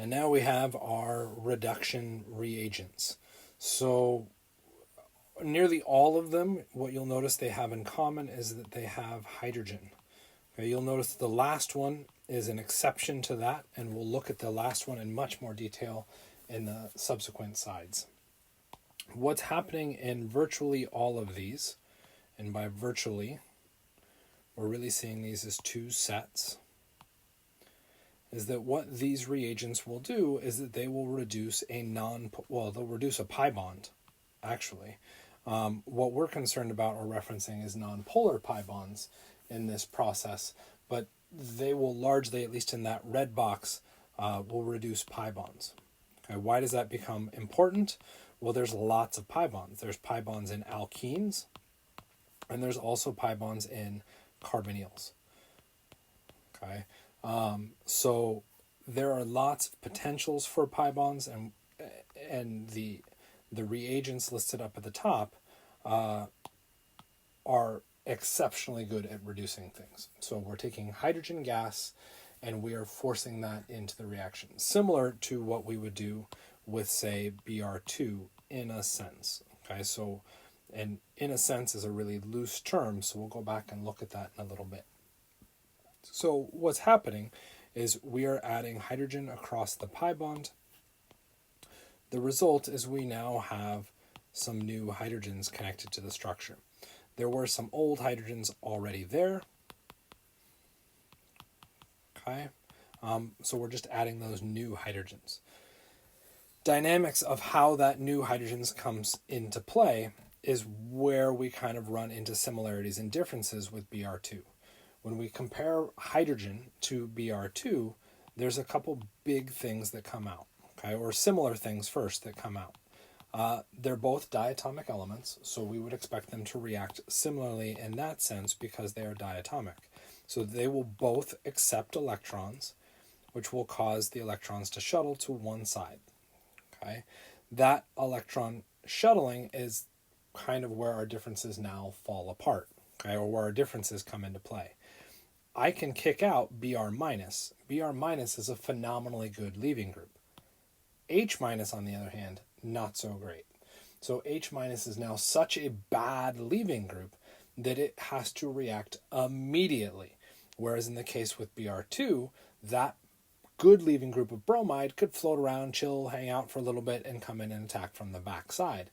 And now we have our reduction reagents. So nearly all of them, what you'll notice they have in common is that they have hydrogen. Okay, you'll notice the last one is an exception to that, and we'll look at the last one in much more detail in the subsequent slides. What's happening in virtually all of these, and by virtually, we're really seeing these as two sets, is that what these reagents will do is that they will reduce they'll reduce a pi bond, actually. What we're concerned about or referencing is nonpolar pi bonds in this process, but they will largely, at least in that red box, will reduce pi bonds. Okay, why does that become important? Well, there's lots of pi bonds. There's pi bonds in alkenes, and there's also pi bonds in carbonyls. Okay, so there are lots of potentials for pi bonds, and the reagents listed up at the top are exceptionally good at reducing things. So we're taking hydrogen gas and we are forcing that into the reaction, similar to what we would do with, say, Br2 in a sense. Okay, so, and in a sense is a really loose term, so we'll go back and look at that in a little bit. So what's happening is we are adding hydrogen across the pi bond. The result is we now have some new hydrogens connected to the structure. There were some old hydrogens already there. Okay, so we're just adding those new hydrogens. Dynamics of how that new hydrogens comes into play is where we kind of run into similarities and differences with Br2. When we compare hydrogen to Br2, there's a couple big things that come out, okay, or similar things first that come out. They're both diatomic elements, so we would expect them to react similarly in that sense because they are diatomic. So they will both accept electrons, which will cause the electrons to shuttle to one side. Okay, that electron shuttling is kind of where our differences now fall apart, okay, or where our differences come into play. I can kick out Br minus. Br minus is a phenomenally good leaving group. H minus, on the other hand, not so great. So H minus is now such a bad leaving group that it has to react immediately. Whereas in the case with Br2, that good leaving group of bromide could float around, chill, hang out for a little bit, and come in and attack from the back side.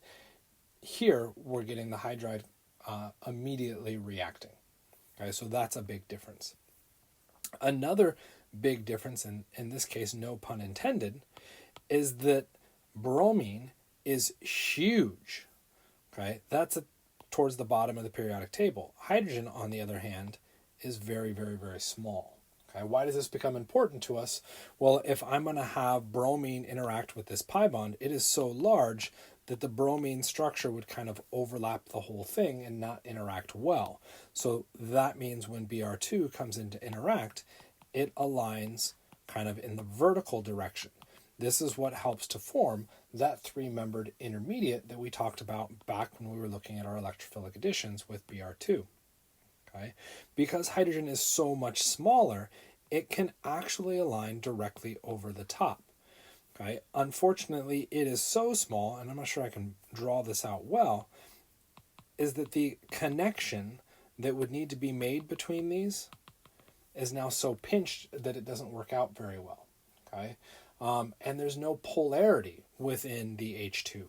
Here, we're getting the hydride immediately reacting. Okay, so that's a big difference. Another big difference, and in this case, no pun intended, is that bromine is huge. Okay, that's towards the bottom of the periodic table. Hydrogen, on the other hand, is very, very, very small. Okay, why does this become important to us? Well, if I'm going to have bromine interact with this pi bond, it is so large that the bromine structure would kind of overlap the whole thing and not interact well. So that means when Br2 comes in to interact, it aligns kind of in the vertical direction. This is what helps to form that three-membered intermediate that we talked about back when we were looking at our electrophilic additions with Br2. Okay? Because hydrogen is so much smaller, it can actually align directly over the top. Okay? Unfortunately, it is so small, and I'm not sure I can draw this out well, is that the connection that would need to be made between these is now so pinched that it doesn't work out very well. Okay? And there's no polarity within the H2.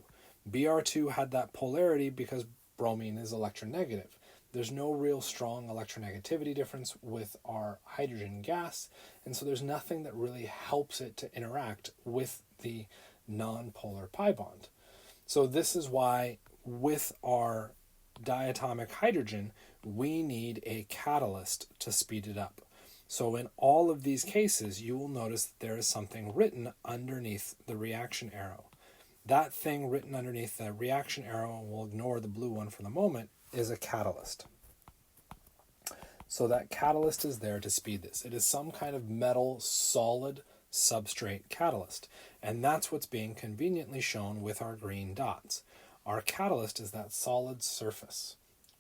Br2 had that polarity because bromine is electronegative. There's no real strong electronegativity difference with our hydrogen gas, and so there's nothing that really helps it to interact with the nonpolar pi bond. So this is why with our diatomic hydrogen, we need a catalyst to speed it up. So in all of these cases, you will notice that there is something written underneath the reaction arrow. That thing written underneath the reaction arrow, and we'll ignore the blue one for the moment, is a catalyst. So that catalyst is there to speed this. It is some kind of metal solid substrate catalyst, and that's what's being conveniently shown with our green dots. Our catalyst is that solid surface.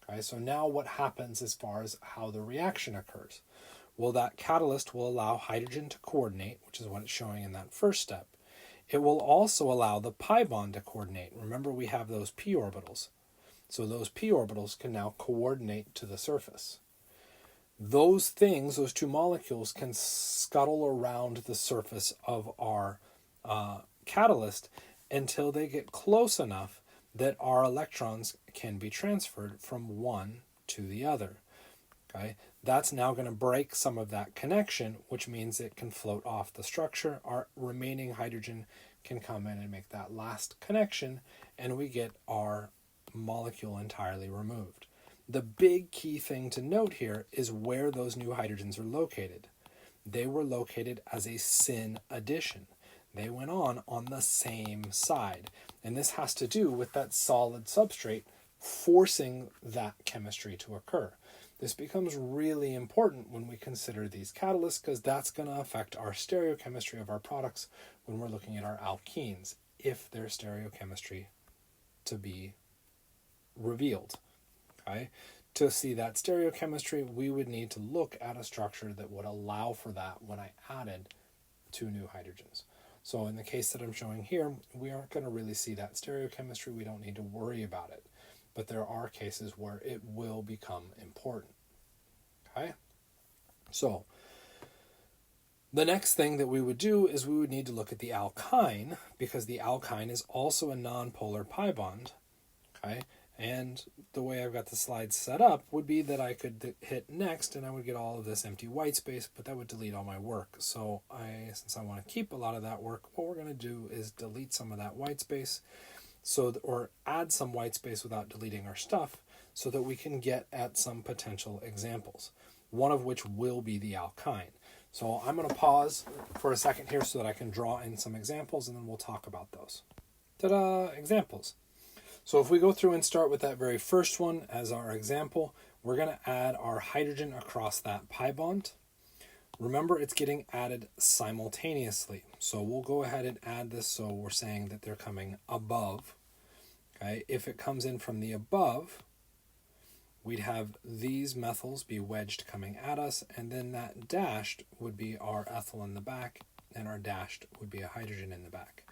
Okay, so now what happens as far as how the reaction occurs? Well, that catalyst will allow hydrogen to coordinate, which is what it's showing in that first step. It will also allow the pi bond to coordinate. Remember, we have those p orbitals. So those p orbitals can now coordinate to the surface. Those things, those two molecules, can scuttle around the surface of our catalyst until they get close enough that our electrons can be transferred from one to the other. Okay, that's now going to break some of that connection, which means it can float off the structure. Our remaining hydrogen can come in and make that last connection, and we get our molecule entirely removed. The big key thing to note here is where those new hydrogens are located. They were located as a syn addition. They went on the same side. And this has to do with that solid substrate forcing that chemistry to occur. This becomes really important when we consider these catalysts, because that's going to affect our stereochemistry of our products when we're looking at our alkenes, if their stereochemistry to be revealed. Okay? To see that stereochemistry, we would need to look at a structure that would allow for that when I added two new hydrogens. So in the case that I'm showing here, we aren't going to really see that stereochemistry. We don't need to worry about it. But there are cases where it will become important. Okay? So the next thing that we would do is we would need to look at the alkyne, because the alkyne is also a nonpolar pi bond. Okay? And the way I've got the slides set up would be that I could hit next and I would get all of this empty white space, but that would delete all my work. So since I want to keep a lot of that work, what we're going to do is delete some of that white space, or add some white space without deleting our stuff, so that we can get at some potential examples, one of which will be the alkyne. So I'm going to pause for a second here so that I can draw in some examples, and then we'll talk about those. Ta-da! Examples. So if we go through and start with that very first one as our example, we're going to add our hydrogen across that pi bond. Remember, it's getting added simultaneously. So we'll go ahead and add this, so we're saying that they're coming above. Okay, if it comes in from the above, we'd have these methyls be wedged coming at us, and then that dashed would be our ethyl in the back, and our dashed would be a hydrogen in the back.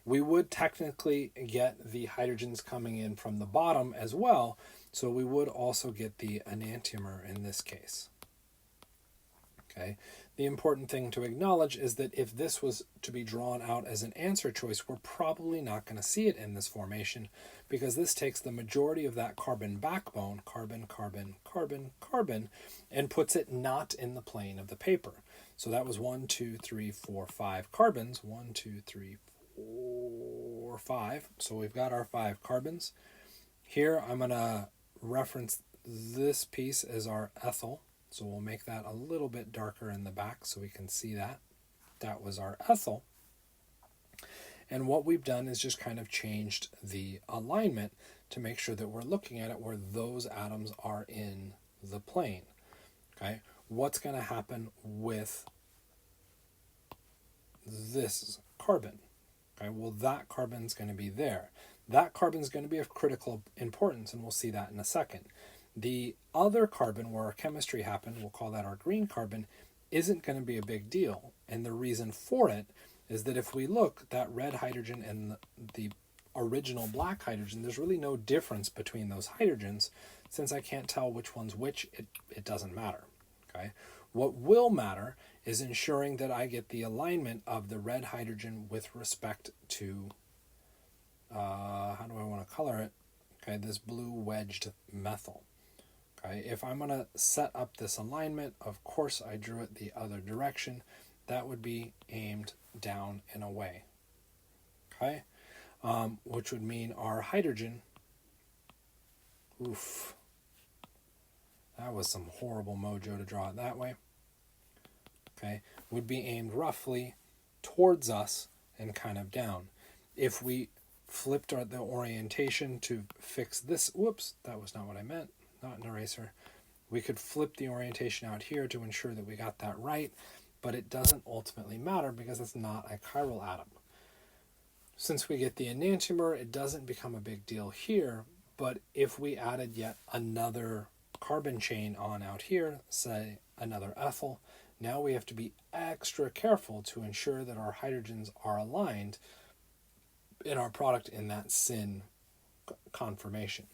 We would technically get the hydrogens coming in from the bottom as well, so we would also get the enantiomer in this case. Okay. The important thing to acknowledge is that if this was to be drawn out as an answer choice, we're probably not going to see it in this formation, because this takes the majority of that carbon backbone, carbon, carbon, carbon, carbon, and puts it not in the plane of the paper. So that was 1, 2, 3, 4, 5 carbons. 1, 2, 3, 4, 5. So we've got our 5 carbons. Here I'm going to reference this piece as our ethyl. So we'll make that a little bit darker in the back so we can see that. That was our ethyl. And what we've done is just kind of changed the alignment to make sure that we're looking at it where those atoms are in the plane. Okay, what's going to happen with this carbon? Okay, well, that carbon's going to be there. That carbon's going to be of critical importance, and we'll see that in a second. The other carbon where our chemistry happened, we'll call that our green carbon, isn't going to be a big deal. And the reason for it is that if we look, that red hydrogen and the original black hydrogen, there's really no difference between those hydrogens. Since I can't tell which one's which, it doesn't matter. Okay. What will matter is ensuring that I get the alignment of the red hydrogen with respect to, how do I want to color it? Okay, this blue wedged methyl. Okay, if I'm going to set up this alignment, of course I drew it the other direction. That would be aimed down and away. Okay, which would mean our hydrogen, oof, that was some horrible mojo to draw it that way. Okay, would be aimed roughly towards us and kind of down. If we flipped the orientation to fix this, whoops, that was not what I meant. Not an eraser. We could flip the orientation out here to ensure that we got that right, but it doesn't ultimately matter because it's not a chiral atom. Since we get the enantiomer, it doesn't become a big deal here, but if we added yet another carbon chain on out here, say another ethyl. Now we have to be extra careful to ensure that our hydrogens are aligned in our product in that syn conformation.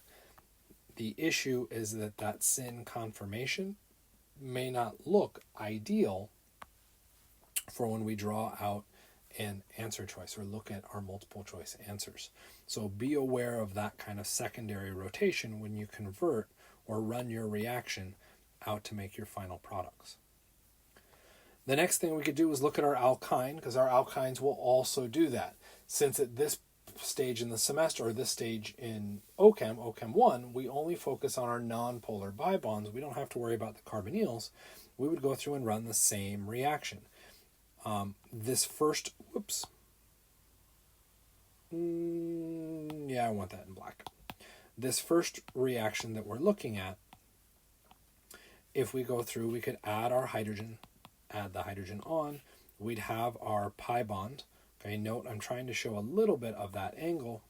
The issue is that that syn conformation may not look ideal for when we draw out an answer choice or look at our multiple choice answers. So be aware of that kind of secondary rotation when you convert or run your reaction out to make your final products. The next thing we could do is look at our alkyne, because our alkynes will also do that. Since at this stage in the semester, or this stage in OChem 1, we only focus on our non-polar bibonds. We don't have to worry about the carbonyls. We would go through and run the same reaction. This first, I want that in black. This first reaction that we're looking at, if we go through, we could add our hydrogen, add the hydrogen on, we'd have our pi bond. Okay, note I'm trying to show a little bit of that angle,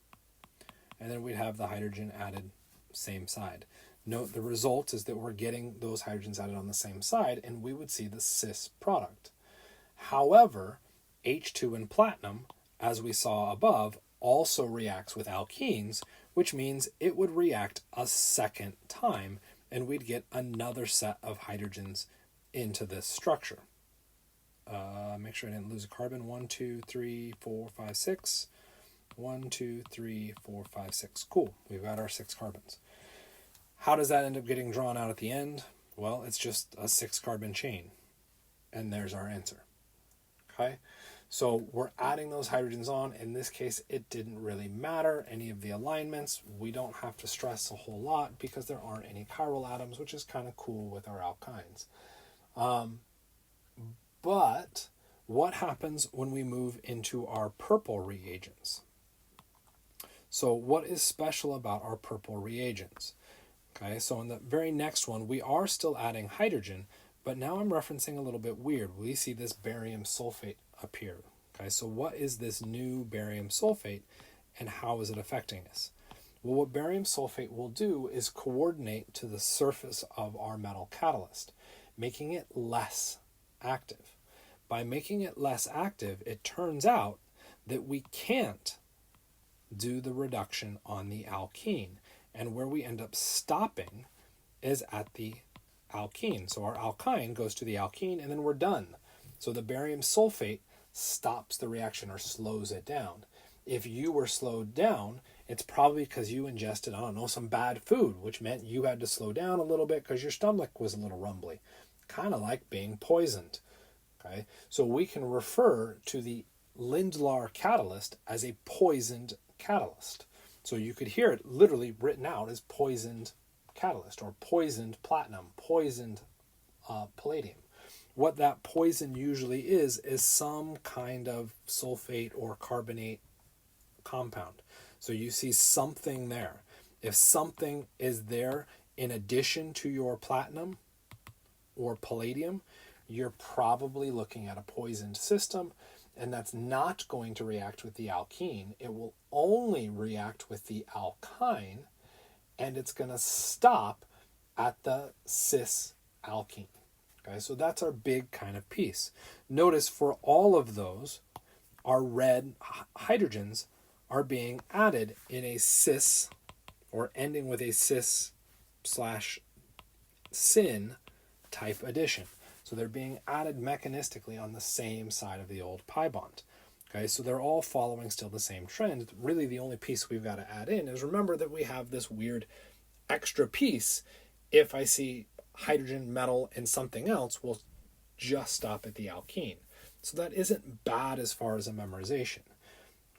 and then we'd have the hydrogen added same side. Note the result is that we're getting those hydrogens added on the same side, and we would see the cis product. However, H2 and platinum, as we saw above, also reacts with alkenes, which means it would react a second time, and we'd get another set of hydrogens into this structure. Make sure I didn't lose a carbon. 1, 2, 3, 4, 5, 6. 1, 2, 3, 4, 5, 6. Cool. We've got our 6 carbons. How does that end up getting drawn out at the end? Well, it's just a 6-carbon chain. And there's our answer. Okay? So we're adding those hydrogens on. In this case, it didn't really matter any of the alignments. We don't have to stress a whole lot because there aren't any chiral atoms, which is kind of cool with our alkynes. But what happens when we move into our purple reagents? So what is special about our purple reagents? Okay, so in the very next one, we are still adding hydrogen, but now I'm referencing a little bit weird. We see this barium sulfate up here. Okay, so what is this new barium sulfate and how is it affecting us? Well, what barium sulfate will do is coordinate to the surface of our metal catalyst, making it less active. By making it less active, it turns out that we can't do the reduction on the alkene. And where we end up stopping is at the alkene. So our alkyne goes to the alkene and then we're done. So the barium sulfate stops the reaction or slows it down. If you were slowed down, it's probably because you ingested, some bad food, which meant you had to slow down a little bit because your stomach was a little rumbly. Kind of like being poisoned. Okay? So we can refer to the Lindlar catalyst as a poisoned catalyst. So you could hear it literally written out as poisoned catalyst or poisoned platinum, poisoned palladium. What that poison usually is some kind of sulfate or carbonate compound. So you see something there. If something is there in addition to your platinum or palladium, you're probably looking at a poisoned system, and that's not going to react with the alkene. It will only react with the alkyne, and it's going to stop at the cis alkene. Okay, so that's our big kind of piece. Notice for all of those, our red hydrogens are being added in a cis, or ending with a cis/syn type addition. So they're being added mechanistically on the same side of the old pi bond. Okay, so they're all following still the same trend. Really the only piece we've got to add in is remember that we have this weird extra piece. If I see hydrogen, metal, and something else, we'll just stop at the alkene. So that isn't bad as far as a memorization.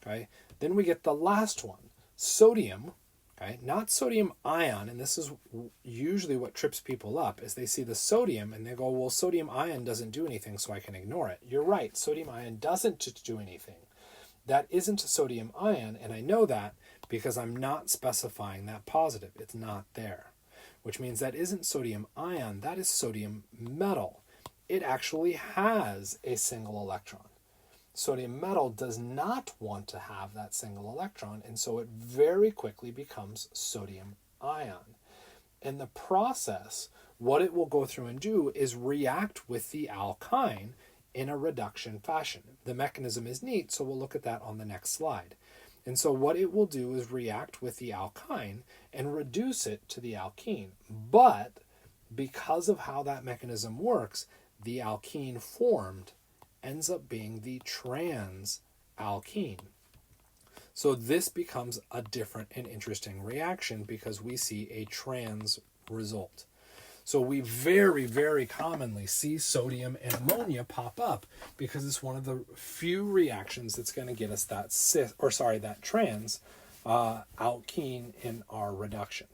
Okay, then we get the last one, sodium. Okay, not sodium ion, and this is usually what trips people up, is they see the sodium and they go, well, sodium ion doesn't do anything, so I can ignore it. You're right, sodium ion doesn't do anything. That isn't a sodium ion, and I know that because I'm not specifying that positive. It's not there, which means that isn't sodium ion, that is sodium metal. It actually has a single electron. Sodium metal does not want to have that single electron, and so it very quickly becomes sodium ion. And the process what it will go through and do is react with the alkyne in a reduction fashion. The mechanism is neat, so we'll look at that on the next slide. And so what it will do is react with the alkyne and reduce it to the alkene. But because of how that mechanism works, the alkene formed ends up being the trans alkene. So this becomes a different and interesting reaction because we see a trans result. So we very, very commonly see sodium and ammonia pop up because it's one of the few reactions that's going to get us that that trans alkene in our reduction.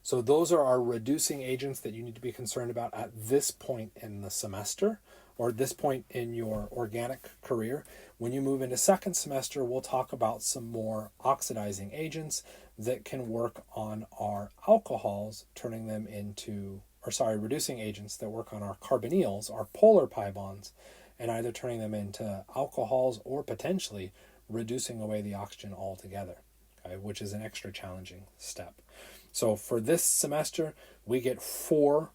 So those are our reducing agents that you need to be concerned about at this point in the semester or this point in your organic career. When you move into second semester, we'll talk about some more oxidizing agents that can work on our alcohols, turning them into reducing agents that work on our carbonyls, our polar pi bonds, and either turning them into alcohols or potentially reducing away the oxygen altogether, okay, which is an extra challenging step. So for this semester, we get 4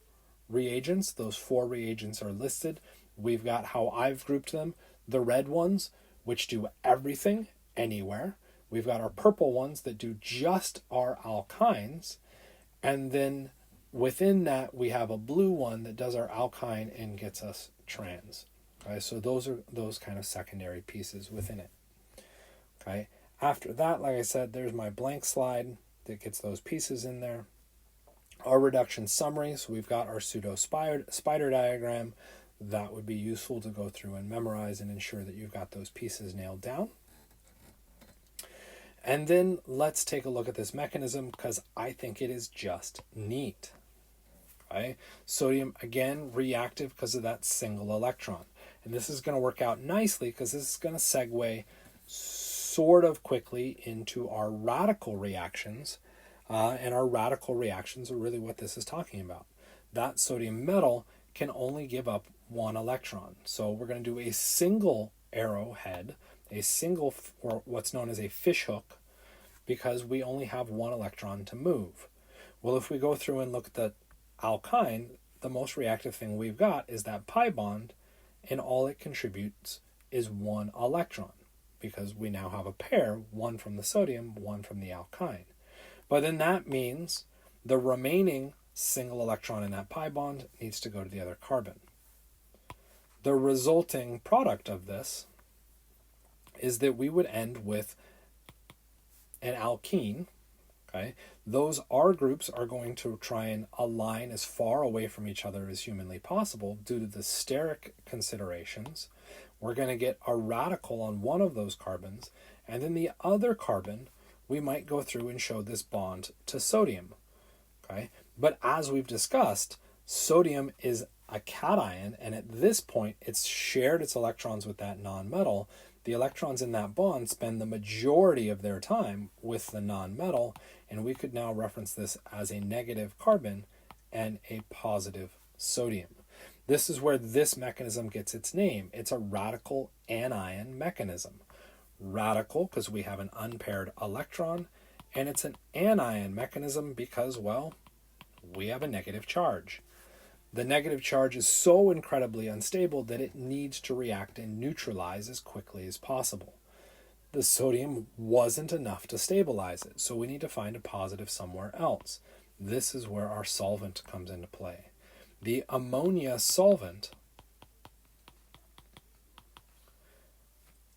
reagents. Those 4 reagents are listed. We've got how I've grouped them. The red ones, which do everything, anywhere. We've got our purple ones that do just our alkynes. And then within that, we have a blue one that does our alkyne and gets us trans. Okay, so those are those kind of secondary pieces within it. Okay, after that, like I said, there's my blank slide that gets those pieces in there. Our reduction summary, so we've got our pseudo spider diagram. That would be useful to go through and memorize and ensure that you've got those pieces nailed down. And then let's take a look at this mechanism because I think it is just neat. Okay? Sodium, again, reactive because of that single electron. And this is going to work out nicely because this is going to segue sort of quickly into our radical reactions. And our radical reactions are really what this is talking about. That sodium metal can only give up 1 electron. So we're going to do a single arrowhead, or what's known as a fishhook, because we only have 1 electron to move. Well, if we go through and look at the alkyne, the most reactive thing we've got is that pi bond, and all it contributes is 1 electron, because we now have a pair, 1 from the sodium, 1 from the alkyne. But then that means the remaining single electron in that pi bond needs to go to the other carbon. The resulting product of this is that we would end with an alkene. Okay, those R groups are going to try and align as far away from each other as humanly possible due to the steric considerations. We're going to get a radical on one of those carbons, and then the other carbon we might go through and show this bond to sodium. Okay, but as we've discussed, sodium is a cation, and at this point it's shared its electrons with that nonmetal. The electrons in that bond spend the majority of their time with the nonmetal, and we could now reference this as a negative carbon and a positive sodium. This is where this mechanism gets its name. It's a radical anion mechanism. Radical because we have an unpaired electron, and it's an anion mechanism because, well, we have a negative charge. The negative charge is so incredibly unstable that it needs to react and neutralize as quickly as possible. The sodium wasn't enough to stabilize it, so we need to find a positive somewhere else. This is where our solvent comes into play. The ammonia solvent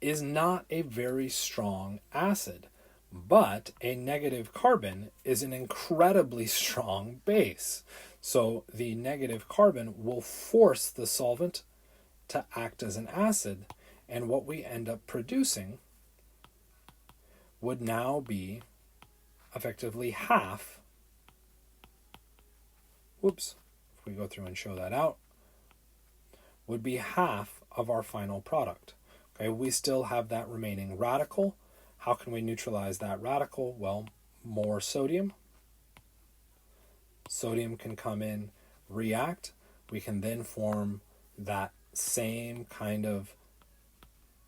is not a very strong acid, but a negative carbon is an incredibly strong base. So the negative carbon will force the solvent to act as an acid, and what we end up producing would now be effectively half. If we go through and show that out, would be half of our final product. Okay, we still have that remaining radical. How can we neutralize that radical? Well, more sodium. Sodium can come in, react. We can then form that same kind of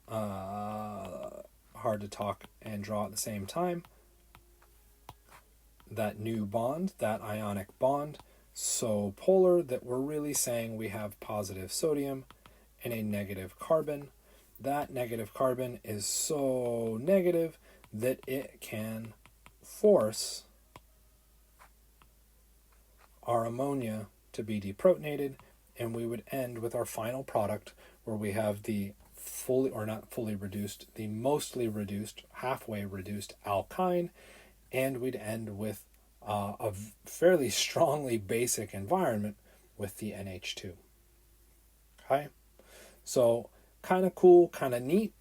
hard to talk and draw at the same time. That new bond, that ionic bond. so polar that we're really saying we have positive sodium and a negative carbon. That negative carbon is so negative that it can force our ammonia to be deprotonated, and we would end with our final product where we have the fully, or not fully reduced, the mostly reduced, halfway reduced alkyne, and we'd end with a fairly strongly basic environment with the NH2. Okay? So kind of cool, kind of neat.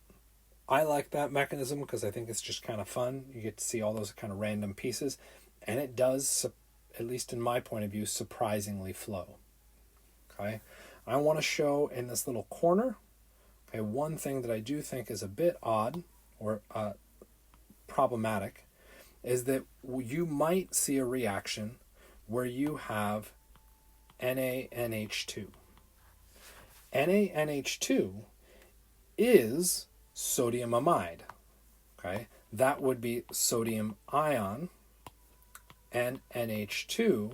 I like that mechanism because I think it's just kind of fun. You get to see all those kind of random pieces, and it does, at least in my point of view, surprisingly flow. Okay? I want to show in this little corner, okay, one thing that I do think is a bit odd or problematic is that you might see a reaction where you have NaNH2. NaNH2 is sodium amide. Okay, that would be sodium ion and NH2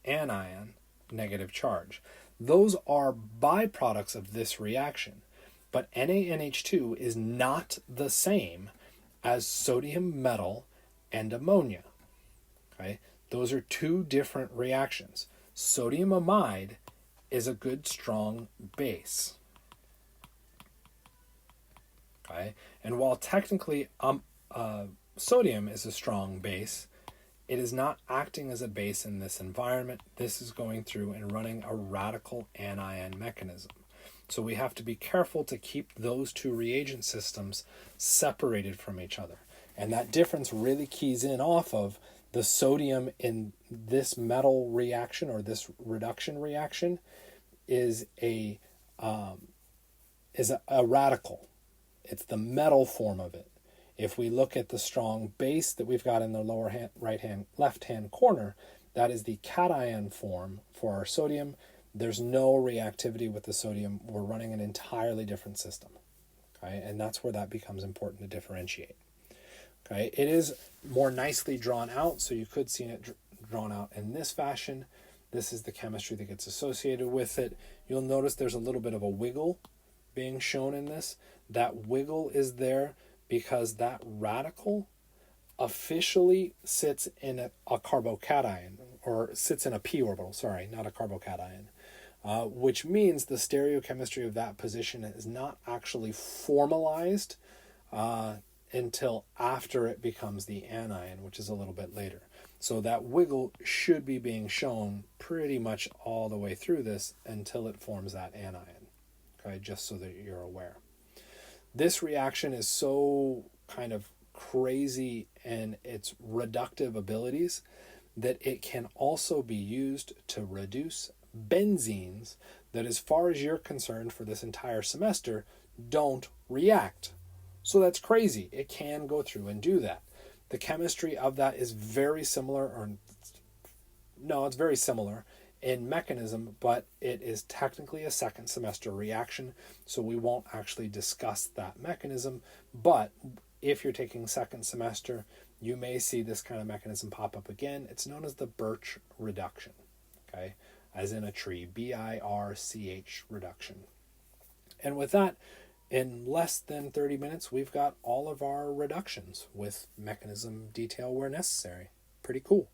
anion, negative charge. Those are byproducts of this reaction, but NaNH2 is not the same as sodium metal and ammonia. Okay, those are two different reactions. Sodium amide is a good strong base. Okay, and while technically sodium is a strong base, it is not acting as a base in this environment. This is going through and running a radical anion mechanism. So we have to be careful to keep those two reagent systems separated from each other. And that difference really keys in off of the sodium in this metal reaction or this reduction reaction is a radical. It's the metal form of it. If we look at the strong base that we've got in the lower left-hand corner, that is the cation form for our sodium. There's no reactivity with the sodium. We're running an entirely different system. Okay, and that's where that becomes important to differentiate. Okay, it is more nicely drawn out, so you could see it drawn out in this fashion. This is the chemistry that gets associated with it. You'll notice there's a little bit of a wiggle being shown in this. That wiggle is there because that radical officially sits in a carbocation, or sits in a p orbital, sorry, not a carbocation, which means the stereochemistry of that position is not actually formalized until after it becomes the anion, which is a little bit later. So that wiggle should be being shown pretty much all the way through this until it forms that anion, okay, just so that you're aware. This reaction is so kind of crazy in its reductive abilities that it can also be used to reduce benzenes that, as far as you're concerned for this entire semester, don't react. So that's crazy. It can go through and do that. The chemistry of that is very similar, it's very similar in mechanism, but it is technically a second semester reaction, so we won't actually discuss that mechanism. But if you're taking second semester, you may see this kind of mechanism pop up again. It's known as the birch reduction, okay, as in a tree, BIRCH reduction. And with that, in less than 30 minutes, we've got all of our reductions with mechanism detail where necessary. Pretty cool.